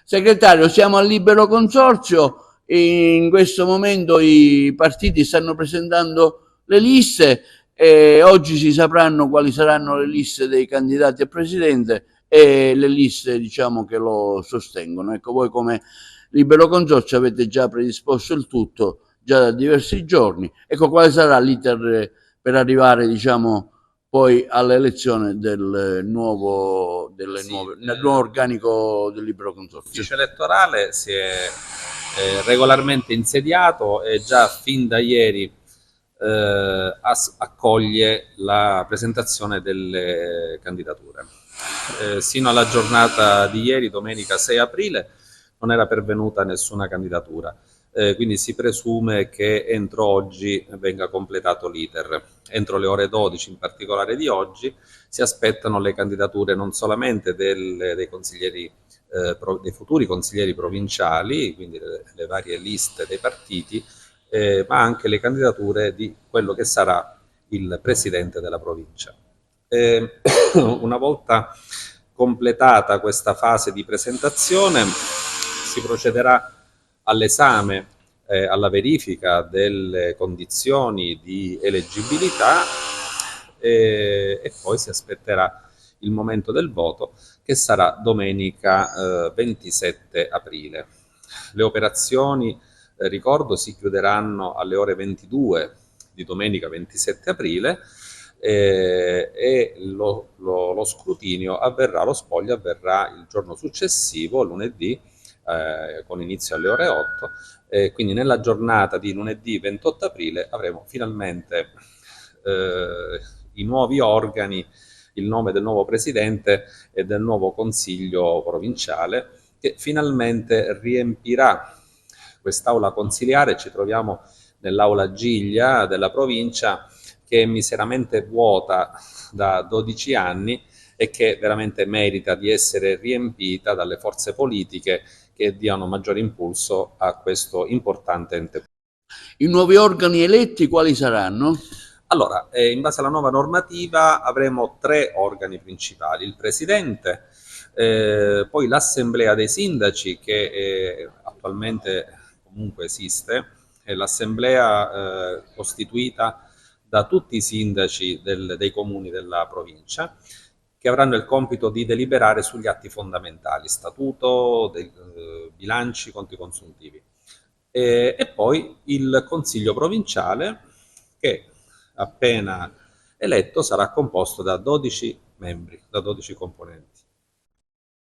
Segretario, siamo al libero consorzio, in questo momento i partiti stanno presentando le liste e oggi si sapranno quali saranno le liste dei candidati a presidente e le liste, diciamo, che lo sostengono. Ecco, voi come libero consorzio avete già predisposto il tutto già da diversi giorni. Ecco, quale sarà l'iter per arrivare, diciamo, poi all'elezione del nuovo organico del libero consorzio. L'ufficio elettorale si è regolarmente insediato e già fin da ieri accoglie la presentazione delle candidature. Sino alla giornata di ieri, domenica 6 aprile, non era pervenuta nessuna candidatura. Quindi si presume che entro oggi venga completato l'iter. Entro le ore 12, in particolare di oggi, si aspettano le candidature non solamente dei consiglieri, dei futuri consiglieri provinciali, quindi le varie liste dei partiti, ma anche le candidature di quello che sarà il presidente della provincia. Una volta completata questa fase di presentazione, si procederà all'esame, alla verifica delle condizioni di eleggibilità e poi si aspetterà il momento del voto, che sarà domenica 27 aprile. Le operazioni, ricordo, si chiuderanno alle ore 22 di domenica 27 aprile e lo scrutinio avverrà, lo spoglio avverrà il giorno successivo, lunedì, con inizio alle ore 8, quindi nella giornata di lunedì 28 aprile avremo finalmente i nuovi organi, il nome del nuovo presidente e del nuovo consiglio provinciale, che finalmente riempirà quest'aula consiliare. Ci troviamo nell'aula Giglia della provincia, che è miseramente vuota da 12 anni e che veramente merita di essere riempita dalle forze politiche che diano maggiore impulso a questo importante ente. I nuovi organi eletti quali saranno? Allora, in base alla nuova normativa avremo 3 organi principali: il presidente, poi l'assemblea dei sindaci, che attualmente comunque esiste, è l'assemblea costituita da tutti i sindaci dei comuni della provincia, che avranno il compito di deliberare sugli atti fondamentali, statuto, bilanci, conti consuntivi. E poi il consiglio provinciale, che appena eletto sarà composto da 12 membri, da 12 componenti.